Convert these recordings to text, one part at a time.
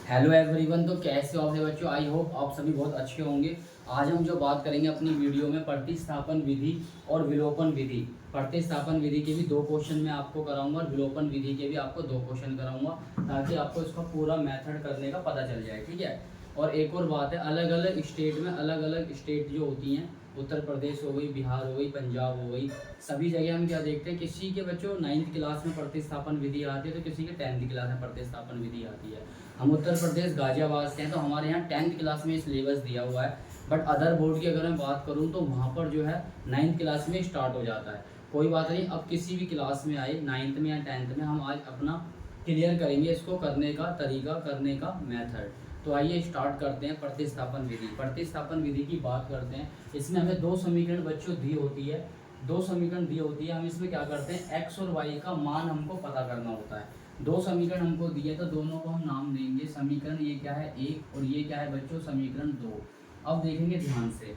Hello everyone. तो कैसे हो आप सभी बच्चों? आई होप आप सभी बहुत अच्छे होंगे। आज हम जो बात करेंगे अपनी वीडियो में प्रतिस्थापन विधि और विलोपन विधि। प्रतिस्थापन विधि के भी 2 क्वेश्चन मैं आपको कराऊंगा और विलोपन विधि के भी आपको 2 क्वेश्चन कराऊंगा, ताकि आपको इसका पूरा मेथड करने का पता चल जाए। ठीक है। और एक और बात है, अलग अलग स्टेट में अलग अलग स्टेट जो होती हैं, उत्तर प्रदेश हो गई, बिहार हो गई, पंजाब हो गई, सभी जगह हम क्या देखते हैं, किसी के बच्चों 9th क्लास में प्रतिस्थापन विधि आती है तो किसी के 10th क्लास में प्रतिस्थापन विधि आती है। हम उत्तर प्रदेश गाजियाबाद से हैं, तो हमारे यहाँ 10th क्लास में सिलेबस दिया हुआ है। बट अदर बोर्ड की अगर मैं बात करूँ तो वहाँ पर जो है 9th क्लास में स्टार्ट हो जाता है। कोई बात नहीं, अब किसी भी क्लास में आए, 9th में या 10th में, हम आज अपना क्लियर करेंगे इसको करने का तरीका, करने का मेथड। तो आइए स्टार्ट करते हैं प्रतिस्थापन विधि। प्रतिस्थापन विधि की बात करते हैं। इसमें हमें 2 समीकरण बच्चों दी होती है, 2 समीकरण दी होती है। हम इसमें क्या करते हैं, x और y का मान हमको पता करना होता है। 2 समीकरण हमको दिए तो दोनों को हम नाम देंगे। समीकरण ये क्या है, 1, और ये क्या है बच्चों, समीकरण 2। अब देखेंगे ध्यान से,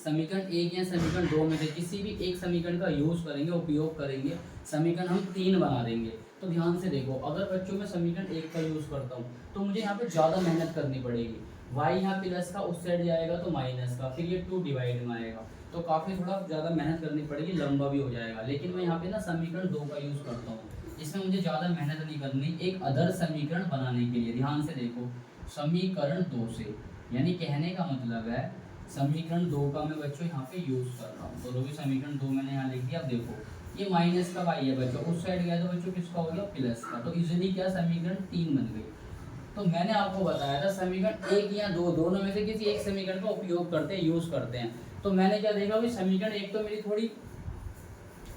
समीकरण 1 या समीकरण 2 में से किसी भी एक समीकरण का यूज़ करेंगे, उपयोग करेंगे, समीकरण हम 3 बना देंगे। तो ध्यान से देखो, अगर बच्चों में समीकरण 1 का यूज़ करता हूँ तो मुझे यहाँ पे ज़्यादा मेहनत करनी पड़ेगी। y यहाँ प्लस का, उस साइड जाएगा तो माइनस का, फिर ये 2 डिवाइड में आएगा, तो काफ़ी थोड़ा ज़्यादा मेहनत करनी पड़ेगी, लंबा भी हो जाएगा। लेकिन मैं यहाँ पे ना समीकरण 2 का यूज़ करता हूँ, इसमें मुझे ज़्यादा मेहनत नहीं करनी एक अदर समीकरण बनाने के लिए। ध्यान से देखो, समीकरण 2 से, यानी कहने का मतलब है समीकरण 2 का मैं बच्चों यहाँ पे यूज़ कर रहा हूँ। तो भी समीकरण 2 मैंने यहाँ लिख दिया। अब देखो, ये माइनस का y है बच्चों, उस साइड गया तो बच्चों किसका हो गया, प्लस का। तो इजीली क्या, समीकरण 3 बन गई। तो मैंने आपको बताया था समीकरण 1 या 2 दोनों में से किसी एक समीकरण का उपयोग करते हैं, यूज़ करते हैं। तो मैंने क्या देखा कि समीकरण 1 तो मेरी थोड़ी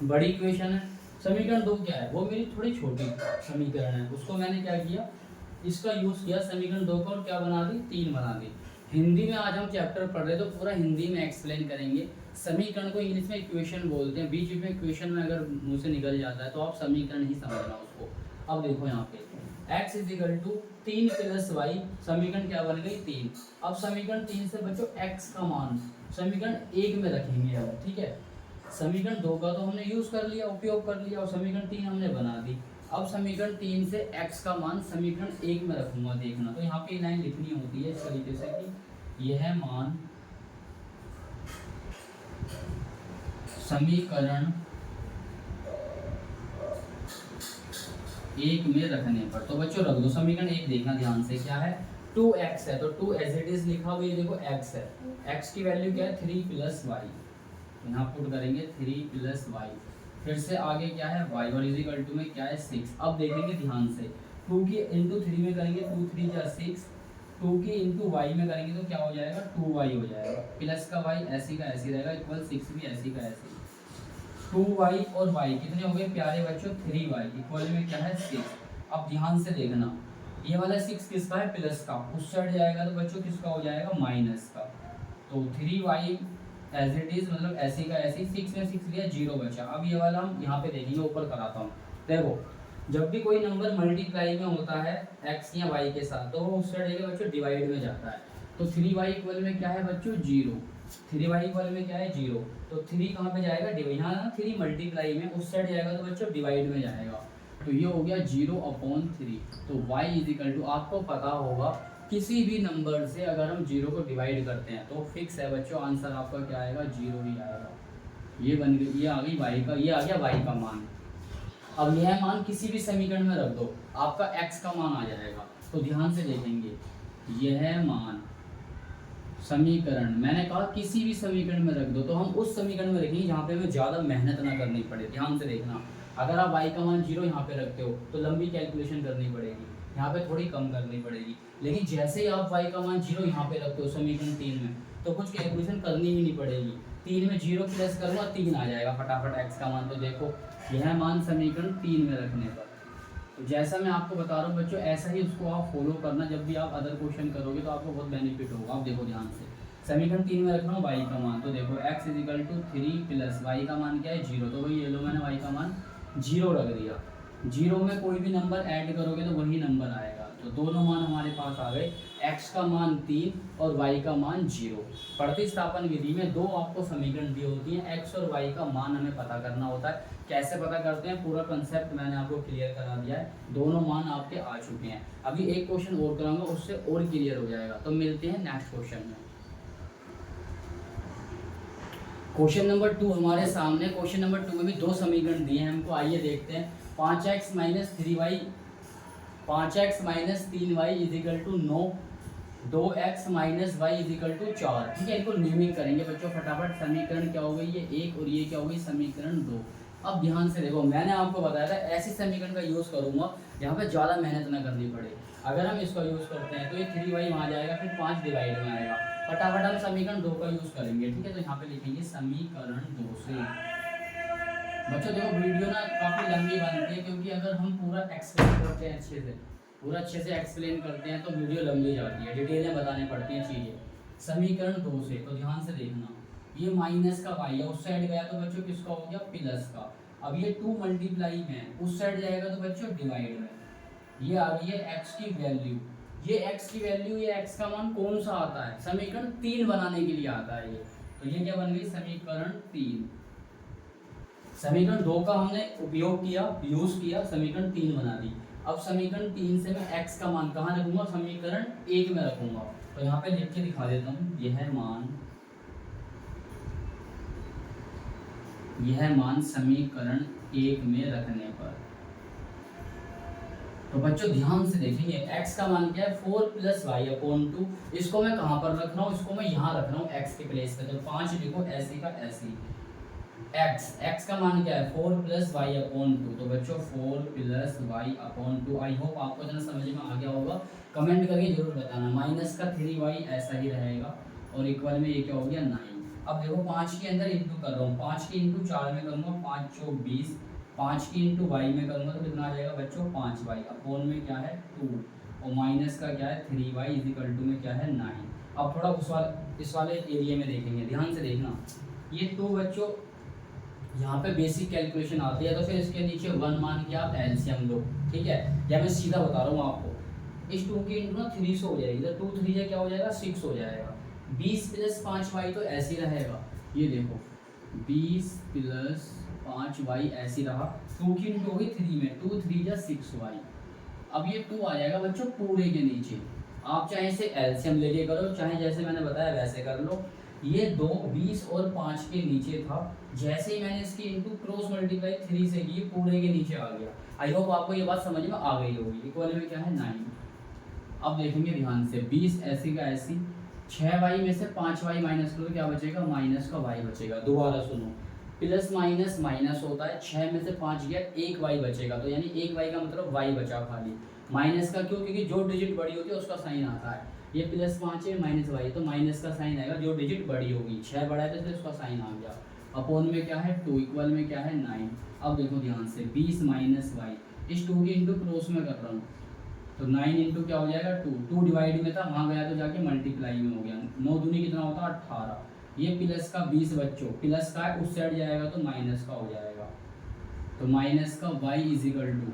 बड़ी इक्वेशन है, समीकरण 2 क्या है, वो मेरी थोड़ी छोटी समीकरण है। उसको मैंने क्या किया, इसका यूज़ किया समीकरण 2 का, और क्या बना दी, 3 बना दी। हिंदी में आज हम चैप्टर पढ़ रहे हैं तो पूरा हिंदी में एक्सप्लेन करेंगे। समीकरण को इंग्लिश में इक्वेशन बोलते हैं। बीच में इक्वेशन में अगर मुंह से निकल जाता है तो आप समीकरण ही समझना उसको। अब देखो यहाँ पे x equal to 3 plus y, समीकरण क्या बन गई, 3। अब समीकरण 3 से बच्चों x का मान समीकरण 1 में रखेंगे अब। ठीक है, समीकरण 2 का तो हमने यूज़ कर लिया, उपयोग कर लिया, और समीकरण 3 हमने बना दी। अब समीकरण 3 से x का मान समीकरण 1 में रखूंगा। देखना, तो यहाँ पे लाइन लिखनी होती है इस तरीके से कि यह मान समीकरण 1 में रखने पर, तो बच्चों रख दो समीकरण 1। देखना ध्यान से, क्या है, 2x है तो 2 एज इट इज लिखा हुआ, ये देखो x है, x की वैल्यू क्या है, 3 प्लस वाई, यहाँ पुट करेंगे 3 प्लस वाई। फिर से आगे क्या है, y, और इजिकल टू में क्या है, 6। अब देखेंगे ध्यान से, 2 की इंटू 3 में करेंगे, 2 3 जा 6, 2 की इंटू वाई में करेंगे तो क्या हो जाएगा, 2y हो जाएगा, प्लस का y ऐसी का ऐसी रहेगा, इक्वल 6 भी ऐसी का ऐसी। 2y और y कितने हो गए प्यारे बच्चों, 3y, इक्वल में क्या है, 6। अब ध्यान से देखना, ये वाला 6 किसका है, प्लस का, उस साइड जाएगा तो बच्चों किसका हो जाएगा, माइनस का। तो 3y एज इट इज, मतलब ऐसी का ऐसी, 6 में 6 लिया, 0 बचा। अब ये वाला हम यहाँ पे देखेंगे, ऊपर कराता हूँ। देखो, जब भी कोई नंबर मल्टीप्लाई में होता है x या y के साथ, तो वो उस साइड जाएगा बच्चों, डिवाइड में जाता है। तो 3y इक्वल में क्या है बच्चों, 0। 3y इक्वल में क्या है, 0। तो 3 कहाँ पे जाएगा, डिवाइड, यहाँ ना 3 मल्टीप्लाई में, उस साइड जाएगा तो बच्चों डिवाइड में जाएगा। तो ये हो गया 0/3। तो y इजिकल टू, आपको पता होगा किसी भी नंबर से अगर हम 0 को डिवाइड करते हैं तो फिक्स है बच्चों, आंसर आपका क्या आएगा, 0 ही आएगा। ये बन गई, ये आ गई y का, ये आ गया y का मान। अब यह मान किसी भी समीकरण में रख दो, आपका x का मान आ जाएगा। तो ध्यान से देखेंगे, यह मान समीकरण, मैंने कहा किसी भी समीकरण में रख दो, तो हम उस समीकरण में रखेंगे जहाँ पे हमें ज़्यादा मेहनत ना करनी पड़े। ध्यान से देखना, अगर आप y का मान 0 यहाँ पे रखते हो तो लंबी कैलकुलेशन करनी पड़ेगी, यहाँ पे थोड़ी कम करनी पड़ेगी। लेकिन जैसे ही आप y का मान 0 यहाँ पे रखते हो समीकरण 3 में, तो कुछ कैलकुलेशन करनी ही नहीं पड़ेगी। 3 में 0 प्लस करूँगा, 3 आ जाएगा फटाफट x का मान। तो देखो, यह मान समीकरण 3 में रखने पर, तो जैसा मैं आपको बता रहा हूँ बच्चों, ऐसा ही उसको आप फॉलो करना। जब भी आप अदर क्वेश्चन करोगे तो आपको बहुत बेनिफिट होगा। आप देखो ध्यान से, समीकरण 3 में रख रहा हूँ y का मान, तो देखो x equal to 3 plus y का मान क्या है, 0। तो वही ये लो, मैंने y का मान 0 रख दिया। 0 में कोई भी नंबर ऐड करोगे तो वही नंबर आएगा। तो दोनों मान हमारे पास आ गए, x का मान 3 और y का मान 0। प्रतिस्थापन विधि में 2 आपको समीकरण दी होती हैं, x और y का मान हमें पता करना होता है। कैसे पता करते हैं पूरा कंसेप्ट मैंने आपको क्लियर करा दिया है, दोनों मान आपके आ चुके हैं। अभी एक क्वेश्चन और कराऊंगा, उससे और क्लियर हो जाएगा। तो मिलते हैं नेक्स्ट क्वेश्चन में। क्वेश्चन नंबर 2 हमारे सामने। क्वेश्चन नंबर 2 में भी दो समीकरण दिए हैं हमको, आइए देखते हैं। 5x minus 3y 9, 2x minus y equal to 4। ठीक है, इनको न्यूमिंग करेंगे बच्चों फटाफट। समीकरण क्या हो गई, ये 1 और ये क्या हो गई समीकरण 2। अब ध्यान से देखो, मैंने आपको बताया था ऐसी समीकरण का यूज़ करूंगा जहाँ पे ज़्यादा मेहनत ना करनी पड़े। अगर हम इसका यूज़ करते हैं तो ये 3y वहाँ जाएगा, फिर 5 डिवाइड में आएगा। फटाफट हम समीकरण 2 का यूज़ करेंगे। ठीक है, तो यहाँ पे लिखेंगे समीकरण 2 से। बच्चों देखो वीडियो ना काफ़ी लंबी बनती है, क्योंकि अगर हम पूरा एक्सप्लेन करते हैं अच्छे से एक्सप्लेन करते हैं तो वीडियो लंबी जाती है, डिटेलें बतानी पड़ती हैं चीज़ें। समीकरण 2 से तो ध्यान से देखना, ये माइनस का वाई है, उस साइड गया तो बच्चों किसका हो गया प्लस का। अब ये 2 मल्टीप्लाई में उस साइड जाएगा तो बच्चों डिवाइड में। ये आ गई है एक्स की वैल्यू, ये एक्स की वैल्यू, ये एक्स का मान कौन सा आता है, समीकरण 3 बनाने के लिए आता है ये। तो ये क्या बन गई समीकरण 3। समीकरण 2 का हमने उपयोग किया, यूज किया, समीकरण 3 बना दी। अब समीकरण 3 से मैं x का मान कहाँ रखूंगा, समीकरण 1 में रखूंगा। तो यहाँ पे लिख के दिखा देता हूँ, यह मान समीकरण 1 में रखने पर। तो बच्चों ध्यान से देखेंगे, x का मान क्या है 4 + y/2। इसको मैं कहाँ पर रख रहा हूँ, इसको मैं यहाँ रख रहा हूँ x के प्लेस पे। तो 5 लिखो ऐसी का ऐसी। x का मान क्या है 4 + y/2। तो बच्चों 4 + y/2। आई होप आपको इतना समझ में आ गया होगा, कमेंट करके जरूर बताना। माइनस का 3y ऐसा ही रहेगा और इक्वल में ये क्या हो गया 9। अब देखो 5 के अंदर इंटू कर रहा हूँ, 5 के इंटू 4 में करूँगा 5 × 4 = 20, 5 के इंटू y में करूँगा तो कितना आ जाएगा बच्चों 5y। अपॉन में क्या है 2 और माइनस का क्या है 3y इजिकल टू में क्या है 9। अब थोड़ा इस वाले एरिया में देखेंगे, ध्यान से देखना। ये 2 बच्चों यहाँ पे बेसिक कैलकुलेशन आती है, तो फिर इसके नीचे 1 मान के आप एलसीएम लो। ठीक है, या मैं सीधा बता रहा हूँ आपको, इस 2 के इंटू ना 3 से हो जाएगी, तो 2 3 क्या हो जाएगा 6 हो जाएगा। 20 + 5y तो ऐसे ही रहेगा, ये देखो 20 + 5y ऐसे रहा। 2 की इंटू होगी 3 में, 2 3 = 6y। अब ये 2 आ जाएगा बच्चों पूरे के नीचे। आप चाहे इसे एलसीएम लेके करो, चाहे जैसे मैंने बताया वैसे कर लो। ये 2 20 और 5 के नीचे था, जैसे ही मैंने इसकी इंटू क्रॉस मल्टीप्लाई 3 से की पूरे के नीचे आ गया। आई होप आपको ये बात समझ में आ गई होगी। इक्वल में क्या है 9। अब देखेंगे ध्यान से, 20 ऐसी का ऐसी, 6y में से 5y माइनस करो क्या बचेगा, माइनस का y बचेगा। दोबारा सुनो, प्लस माइनस माइनस होता है, 6 में से 5 गया 1y बचेगा, तो यानी 1y का मतलब y बचा खाली। माइनस का क्यों, क्योंकि जो डिजिट बड़ी होती है उसका साइन आता है। ये +5 है माइनस y, तो माइनस का साइन आएगा जो डिजिट बड़ी होगी। 6 बड़ा है तो इसलिए उसका साइन आ गया। अपॉन में क्या है 2, इक्वल में क्या है 9। अब देखो ध्यान से 20 - y, इस 2 के इंटू क्रॉस में कर रहा हूँ, तो 9 इंटू क्या हो जाएगा 2 डिवाइड में था, वहाँ गया तो जाके मल्टीप्लाई में हो गया। 9 दूनी कितना होता है 18। ये प्लस का 20 बच्चों, प्लस का है उस साइड जाएगा तो माइनस का हो जाएगा। तो माइनस का y इजिकल टू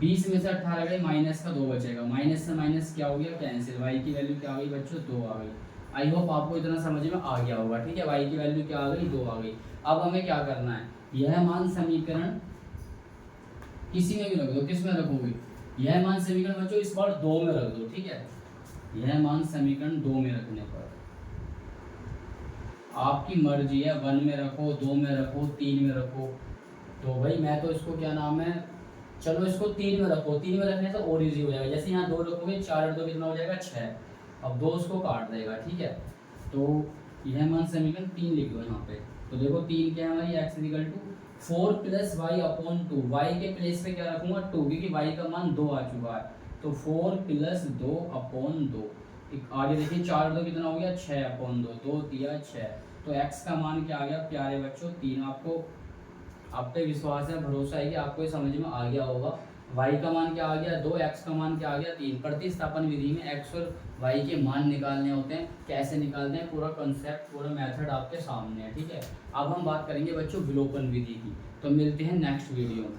20 में से 18 गए, माइनस का 2 बचेगा। माइनस से माइनस क्या हो गया कैंसिल, y की वैल्यू क्या आ गई बच्चों 2 आ गई। आई होप आपको इतना समझ में आ गया होगा। ठीक है, y की वैल्यू क्या आ गई 2 आ गई। अब हमें क्या करना है, यह मान समीकरण किसी में भी रख दो, किस में रखोगे, यह मान समीकरण बच्चों इस बार 2 में रख दो। ठीक है, यह मान समीकरण 2 में रखने पर आपकी मर्जी है, 1 में रखो, 2 में रखो, 3 में रखो। तो भाई मैं तो इसको क्या नाम है, चलो इसको 3 में रखो। 3 में रखने से और इजी हो जाएगा। जैसे यहाँ 2 रखोगे, 4 और 2 कितना हो जाएगा 6। अब 2 उसको काट देगा। ठीक है, तो यह मान समीकरण 3 लिख दो यहाँ पे। तो देखो 3 क्या है हमारी, x equal to 4 + y/2। y के प्लेस पे क्या रखूंगा 2, क्योंकि y का मान 2 आ चुका है। तो 4 + 2/2। आगे देखिए 4 2 कितना हो गया 6/2, 2 3 6। तो x का मान क्या आ गया प्यारे बच्चों 3। आपको आप पे विश्वास है, भरोसा है कि आपको ये समझ में आ गया होगा। y का मान क्या आ गया 2, x का मान क्या आ गया 3। प्रतिस्थापन विधि में x और y के मान निकालने होते हैं। कैसे निकालते हैं, पूरा कंसेप्ट, पूरा मेथड आपके सामने है। ठीक है, अब हम बात करेंगे बच्चों विलोपन विधि की। तो मिलते हैं नेक्स्ट वीडियो में।